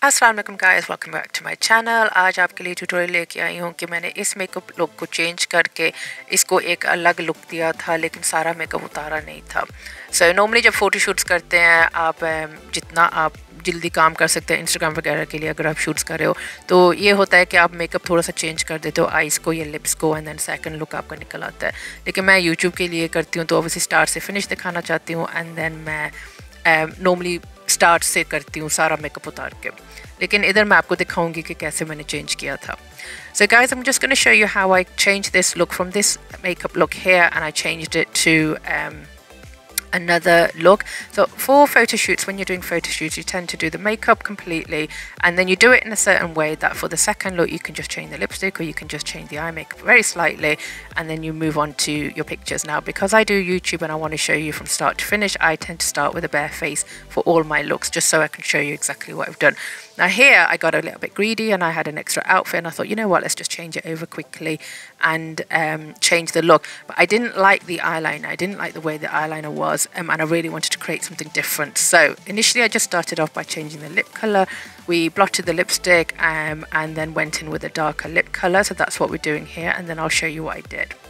अस्सलाम वालेकुम guys, welcome back to my channel. आज आपके लिए ट्यूटोरियल लेके आई हूँ कि मैंने इस मेकअप लुक को चेंज करके इसको एक अलग लुक दिया था, लेकिन सारा मेकअप उतारा नहीं था। सो नॉर्मली जब फ़ोटोशूट्स करते हैं आप जितना आप जल्दी काम कर सकते हैं इंस्टाग्राम वगैरह के लिए, अगर आप शूट्स कर रहे हो तो ये होता है कि आप मेकअप थोड़ा सा चेंज कर देते हो, आइज़ को या लिप्स को, एंड देन सेकंड लुक आपका निकल आता है। लेकिन मैं यूट्यूब के लिए करती हूँ तो ऑब्वियसली स्टार्ट से फिनिश दिखाना चाहती हूँ, एंड देन मैं नॉर्मली स्टार्ट से करती हूँ सारा मेकअप उतार के। लेकिन इधर मैं आपको दिखाऊंगी कि कैसे मैंने चेंज किया था। So guys, I'm just going to show you how I changed this look from this makeup look here, and I changed it to another look. So for photo shoots, when you're doing photo shoots, you tend to do the makeup completely, and then you do it in a certain way that for the second look you can just change the lipstick, or you can just change the eye makeup very slightly, and then you move on to your pictures. Now because I do YouTube and I want to show you from start to finish, I tend to start with a bare face for all my looks, just so I can show you exactly what I've done. Now here I got a little bit greedy and I had an extra outfit, and I thought, you know what, let's just change it over quickly and change the look. But I didn't like the eyeliner. I didn't like the way the eyeliner was, and I really wanted to create something different. So initially I just started off by changing the lip color. We blotted the lipstick and then went in with a darker lip color. So that's what we're doing here, and then I'll show you what I did.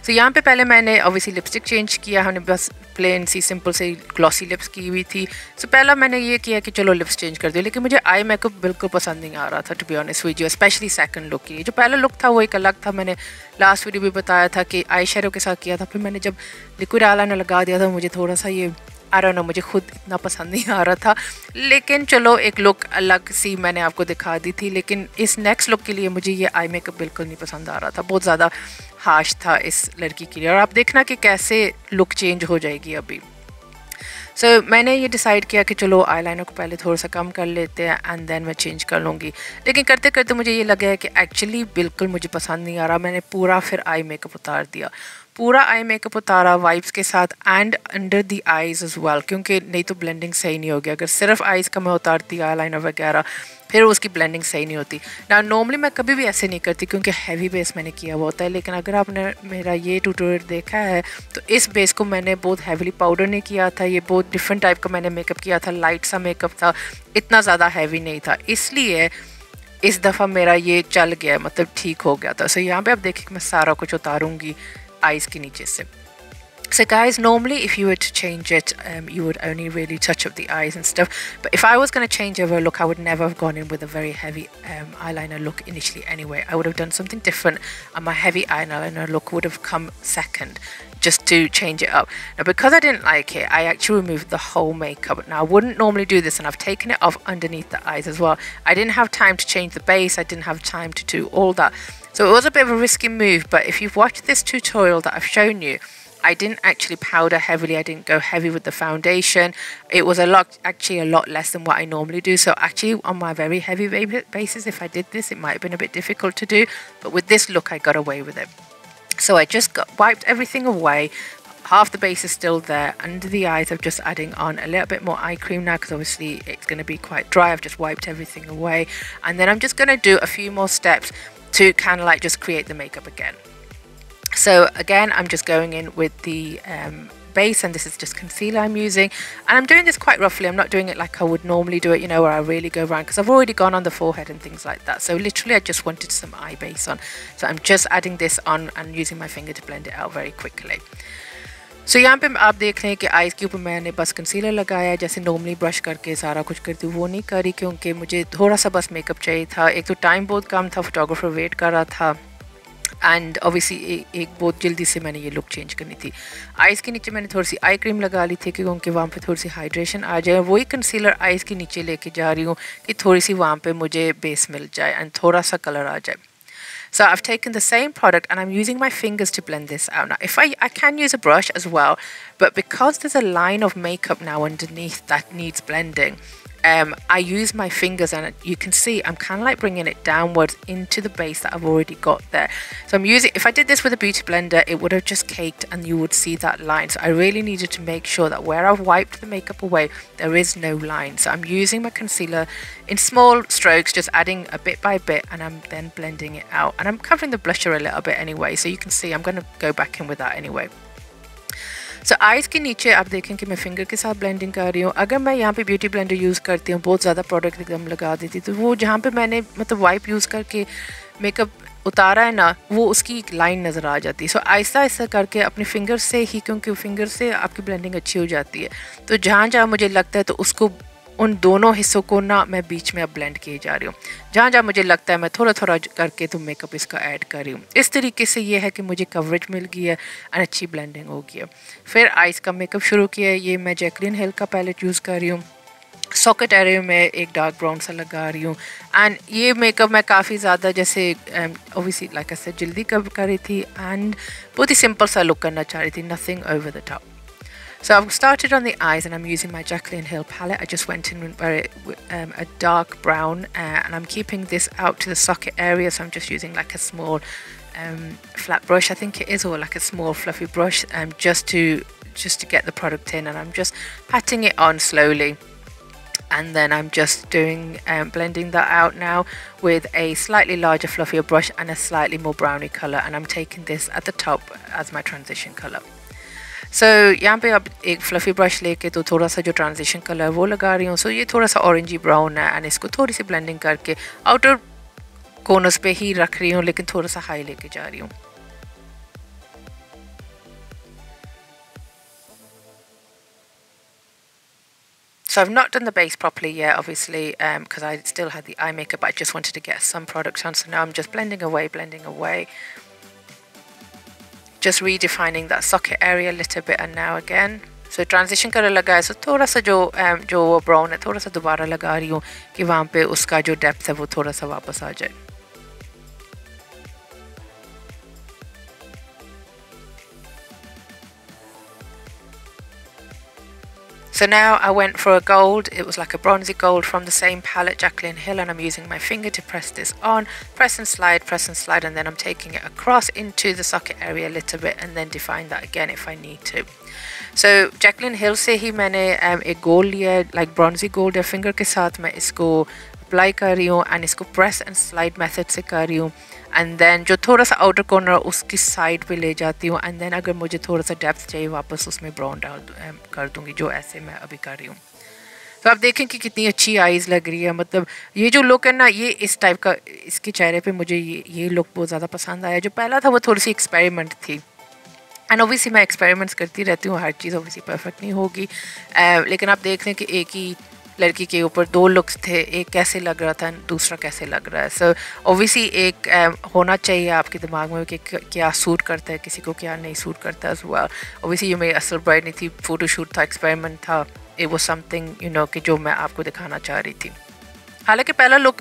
So यहाँ पे पहले मैंने obviously lipstick change किया, हमने बस plane सी simple से glossy lips की हुई थी। सो पहला मैंने ये किया कि चलो लिप्स चेंज कर दिया, लेकिन मुझे आई मेकअप बिल्कुल पसंद नहीं आ रहा था, to be honest with you, specially second look की। जो पहला लुक था वो एक अलग था, मैंने लास्ट वीडियो भी बताया था कि आई शेडो के साथ किया था। फिर मैंने जब लिक्विड आईलाइनर लगा दिया था, मुझे थोड़ा सा ये आई डोंट नो, मुझे खुद इतना पसंद नहीं आ रहा था। लेकिन चलो एक लुक अलग सी मैंने आपको दिखा दी थी। लेकिन इस नेक्स्ट लुक के लिए मुझे ये आई मेकअप बिल्कुल नहीं पसंद आ रहा था, बहुत ज़्यादा हार्श था इस लड़की के लिए। और आप देखना कि कैसे लुक चेंज हो जाएगी अभी। सो मैंने ये डिसाइड किया कि चलो आईलाइनर को पहले थोड़ा सा कम कर लेते हैं, एंड देन मैं चेंज कर लूँगी। लेकिन करते करते मुझे ये लगा है कि एक्चुअली बिल्कुल मुझे पसंद नहीं आ रहा। मैंने पूरा फिर आई मेकअप उतार दिया, पूरा आई मेकअप उतारा वाइप्स के साथ, and under the eyes as well, क्योंकि नहीं तो ब्लेंडिंग सही नहीं होगी। अगर सिर्फ आईज का मैं उतारती आईलाइनर वगैरह, फिर उसकी ब्लेंडिंग सही नहीं होती ना। नॉर्मली मैं कभी भी ऐसे नहीं करती क्योंकि हैवी बेस मैंने किया हुआ होता है। लेकिन अगर आपने मेरा ये ट्यूटोरियल देखा है तो इस बेस को मैंने बहुत हैवीली पाउडर नहीं किया था, ये बहुत डिफरेंट टाइप का मैंने मेकअप किया था, लाइट सा मेकअप था, इतना ज़्यादा हैवी नहीं था, इसलिए इस दफ़ा मेरा ये चल गया, मतलब ठीक हो गया था। सो यहाँ पे आप देखिए कि मैं सारा कुछ उतारूँगी आइज़ के नीचे से। So guys, normally if you were to change it, you would only really touch up the eyes and stuff. But if I was going to change over a look, I would never have gone in with a very heavy eyeliner look initially anyway. I would have done something different, and my heavy eyeliner look would have come second, just to change it up. Now because I didn't like it, I actually removed the whole makeup. Now I wouldn't normally do this, and I've taken it off underneath the eyes as well. I didn't have time to change the base, I didn't have time to do all that. So it was a bit of a risky move, but if you've watched this tutorial that I've shown you, I didn't actually powder heavily, I didn't go heavy with the foundation. It was actually a lot less than what I normally do. So actually on my very heavy bases, if I did this, it might have been a bit difficult to do, but with this look I got away with it. So I just wiped everything away. Half the base is still there. Under the eyes I'm just adding on a little bit more eye cream now, because obviously it's going to be quite dry. I've just wiped everything away, and then I'm just going to do a few more steps to kind of like just create the makeup again. So again, I'm just going in with the base, and this is just concealer I'm using, and I'm doing this quite roughly. I'm not doing it like I would normally do it, you know, where I really go around, because I've already gone on the forehead and things like that. So literally I just wanted some eye base on, so I'm just adding this on and using my finger to blend it out very quickly. So यहाँ पे आप देख लें कि eyes के ऊपर मैंने बस कंसीलर लगाया है, जैसे नॉर्मली ब्रश करके सारा कुछ करती हूँ वो नहीं करी, क्योंकि मुझे थोड़ा सा बस मेकअप चाहिए था। एक तो टाइम बहुत कम था, फोटोग्राफर वेट कर रहा था, एंड ऑब्वियसली एक बहुत जल्दी से मैंने ये लुक चेंज करनी थी। आइज़ के नीचे मैंने थोड़ी सी आई क्रीम लगा ली थी क्योंकि वहाँ पे थोड़ी सी हाइड्रेशन आ जाए। वही कंसीलर आइज़ के नीचे लेके जा रही हूँ कि थोड़ी सी वहाँ पे मुझे बेस मिल जाए एंड थोड़ा सा कलर आ जाए। So I've taken the same product and I'm using my fingers to blend this out. Now if I can use a brush as well, but because there's a line of makeup now underneath that needs blending, I use my fingers, and you can see I'm kind of like bringing it downwards into the base that I've already got there. So I'm using, if I did this with a beauty blender, it would have just caked and you would see that line. So I really needed to make sure that where I've wiped the makeup away, there is no line. So I'm using my concealer in small strokes, just adding a bit by bit, and I'm then blending it out. And I'm covering the blusher a little bit anyway, so you can see I'm going to go back in with that anyway. So eyes के नीचे आप देखें कि मैं finger के साथ blending कर रही हूँ। अगर मैं यहाँ पे ब्यूटी ब्लेंडर यूज़ करती हूँ, बहुत ज़्यादा प्रोडक्ट एकदम लगा देती, तो वो जहाँ पे मैंने मतलब वाइप यूज़ करके मेकअप उतारा है ना, वो उसकी एक लाइन नज़र आ जाती है। सो आहिस्ता आहिस्ता करके अपने फिंगर से ही, क्योंकि फिंगर से आपकी ब्लेंडिंग अच्छी हो जाती है, तो जहाँ जहाँ मुझे लगता है तो उसको, उन दोनों हिस्सों को ना मैं बीच में अब ब्लेंड किए जा रही हूँ। जहाँ जहाँ मुझे लगता है मैं थोड़ा थोड़ा करके तो मेकअप इसका ऐड कर रही हूँ। इस तरीके से ये है कि मुझे कवरेज मिल गई है और अच्छी ब्लेंडिंग हो गई है। फिर आइज़ का मेकअप शुरू किया है। ये मैं जैकलिन हिल का पैलेट यूज़ कर रही हूँ। सॉकेट एरिया में एक डार्क ब्राउन सा लगा रही हूँ। एंड ये मेकअप मैं काफ़ी ज़्यादा जैसे ओबियसली लाइक ऐसे जल्दी कर रही थी एंड बहुत ही सिंपल सा लुक करना चाह रही थी, nothing over the top. So I've started on the eyes and I'm using my Jaclyn Hill palette. I just went in with a dark brown and I'm keeping this out to the socket area, so I'm just using like a small flat brush, I think it is, or like a small fluffy brush, just to get the product in, and I'm just patting it on slowly. And then I'm just doing blending that out now with a slightly larger fluffier brush and a slightly more browny color, and I'm taking this at the top as my transition color. So यहाँ पे अब एक fluffy brush लेके तो थोड़ा सा जो transition colour वो लगा रही हूँ. सो ये थोड़ा सा ऑरेंजी ब्राउन है एंड इसको थोड़ी सी ब्लेंडिंग करके आउटर कॉर्नर्स पे ही रख रही हूँ, लेकिन थोड़ा सा हाई लेके जा रही हूँ. So I've not done the base properly yet, obviously, because I still had the eye makeup. I just wanted to get some product on, so now I'm just blending away. Just redefining that socket area a little bit and now again. So transition color लगा है, so थोड़ा सा जो वो brown है थोड़ा सा दोबारा लगा रही हूँ कि वहाँ पे उसका जो depth है वो थोड़ा सा वापस आ जाए. So now I went for a gold. It was like a bronzy gold from the same palette, Jaclyn Hill, and I'm using my finger to press this on, press and slide, and then I'm taking it across into the socket area a little bit and then define that again if I need to. So Jaclyn Hill से ही मैंने एक gold लिया, like bronzy gold है, finger के साथ मैं इसको apply कर रही हूँ एंड इसको प्रेस एंड स्लाइड मेथड से कर रही हूँ. एंड देन जो थोड़ा सा आउटर कॉर्नर उसकी साइड पे ले जाती हूँ एंड देन अगर मुझे थोड़ा सा डेप्थ चाहिए वापस उसमें ब्राउन डाल कर दूँगी, जो ऐसे मैं अभी कर रही हूँ. तो आप देखें कि कितनी अच्छी आईज़ लग रही है. मतलब ये जो लुक है ना, ये इस टाइप का इसके चेहरे पे मुझे ये लुक बहुत ज़्यादा पसंद आया. जो पहला था वो थोड़ी सी एक्सपेरिमेंट थी एंड ओबियसली मैं एक्सपेरिमेंट्स करती रहती हूँ, हर चीज़ ओबियसली परफेक्ट नहीं होगी, लेकिन आप देख लें कि एक ही लड़की के ऊपर दो लुक्स थे, एक कैसे लग रहा था दूसरा कैसे लग रहा है. सो ओबियसली एक होना चाहिए आपके दिमाग में कि क्या सूट करता है किसी को, क्या नहीं सूट करता है. ओबियसली ये मेरी असल ब्राइड नहीं थी, फ़ोटोशूट था, एक्सपेरिमेंट था. इट वाज समथिंग कि जो मैं आपको दिखाना चाह रही थी. हालांकि पहला लुक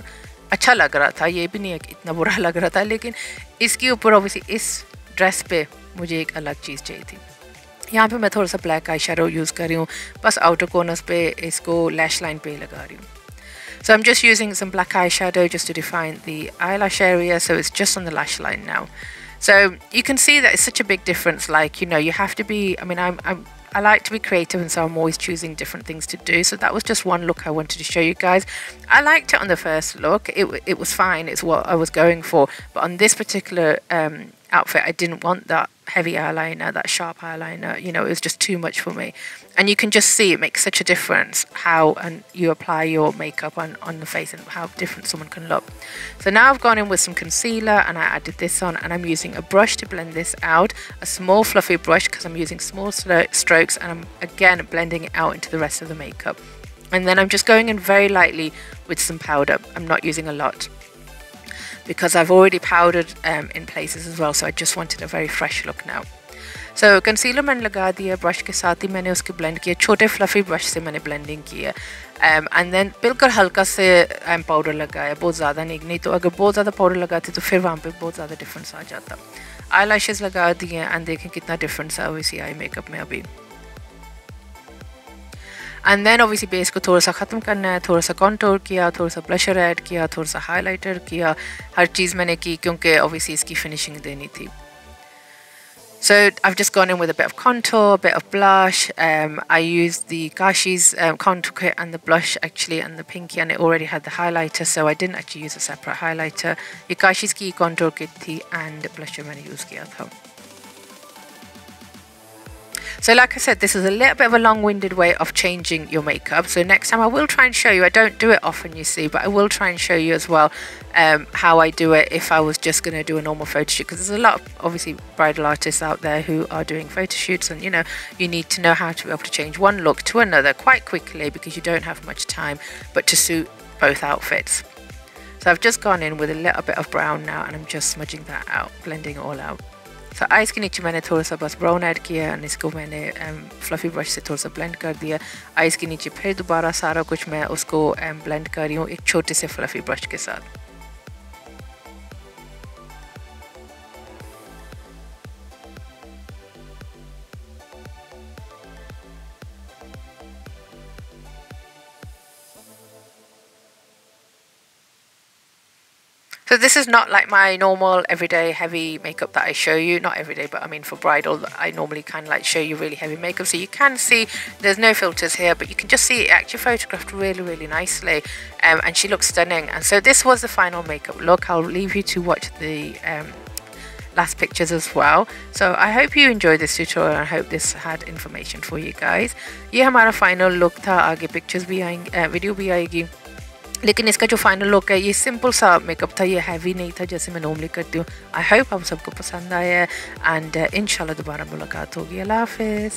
अच्छा लग रहा था, ये भी नहीं है कि इतना बुरा लग रहा था, लेकिन इसके ऊपर ओबियसली इस ड्रेस पे मुझे एक अलग चीज़ चाहिए थी. यहाँ पे मैं थोड़ा सा ब्लैक आई शेडो यूज़ कर रही हूँ, बस आउटर कॉर्नर्स पे इसको लैश लाइन पे लगा रही हूँ. So I'm just using some black eyeshadow just to define the eyelash area, so it's just on the lash line now. So you can see that it's such a big difference. Like, you have to be, I like to be creative, and so I'm always choosing different things to do. So that was just one look I wanted to show you guys. I liked it on the first look. It was fine. It's what I was going for. But on this particular outfit, I didn't want that heavy eyeliner, that sharp eyeliner. It was just too much for me. And you can just see it makes such a difference how you apply your makeup on the face and how different someone can look. So now I've gone in with some concealer and I added this on, and I'm using a brush to blend this out, a small fluffy brush because I'm using small strokes, and I'm again blending it out into the rest of the makeup. And then I'm just going in very lightly with some powder. I'm not using a lot because I've already powdered in places as well, so I just wanted a very fresh look now. So concealer मैंने लगा दिया, brush के साथ ही मैंने उसके blend किया, छोटे fluffy brush से मैंने ब्लेंडिंग की है. एंड देन बिल्कुल हल्का से पाउडर लगाया, बहुत ज़्यादा नहीं तो अगर बहुत ज़्यादा पाउडर लगाती तो फिर वहाँ पे बहुत ज़्यादा डिफरेंस आ जाता. आई लैशेज़ लगा दिए एंड देखें कितना डिफरेंस है ओबियसली आई मेकअप में अभी. एंड देन ओबियसली बेस को थोड़ा सा ख़त्म करना है, थोड़ा सा कॉन्टोर किया, थोड़ा सा ब्लशर ऐड किया, थोड़ा सा हाइलाइटर किया, हर चीज़ मैंने की क्योंकि ओबियसली इसकी फिनिशिंग देनी थी. So I've just gone in with a bit of contour, a bit of blush. I used the Kashi's contour kit and the blush actually and the pinky, and it already had the highlighter, so I didn't actually use a separate highlighter. ये Kashi's की contour kit थी and blusher मैंने use किया था. So like I said, this is a little bit of a long-winded way of changing your makeup. So next time I will try and show you. I don't do it often, you see, but I will try and show you as well how I do it if I was just going to do a normal photo shoot, because there's a lot of obviously bridal artists out there who are doing photo shoots, and you know, you need to know how to be able to change one look to another quite quickly because you don't have much time, but to suit both outfits. So I've just gone in with a little bit of brown now, and I'm just smudging that out, blending it all out. So eyes के नीचे मैंने थोड़ा सा बस brown add किया और इसको मैंने फ्लफ़ी ब्रश से थोड़ा सा ब्लेंड कर दिया। आइज़ के नीचे फिर दोबारा सारा कुछ मैं उसको ब्लेंड कर रही हूँ एक छोटे से फ्लफ़ी ब्रश के साथ। So this is not like my normal everyday heavy makeup that I show you, not every day, but I mean for bridal I normally kind of like show you really heavy makeup, so you can see there's no filters here, but you can just see it actually photographed really nicely, and she looks stunning. And so this was the final makeup look. I'll leave you to watch the last pictures as well. So I hope you enjoyed this tutorial, and I hope this had information for you guys. ये हमारा final look था, आगे pictures भी आएंगे, video भी आएगी, लेकिन इसका जो फाइनल लुक है ये सिंपल सा मेकअप था, ये हैवी नहीं था जैसे मैं नॉर्मली करती हूँ। आई होप आप सबको पसंद आया है, एंड इंशाल्लाह दोबारा मुलाकात होगी। अल्लाह हाफिज़।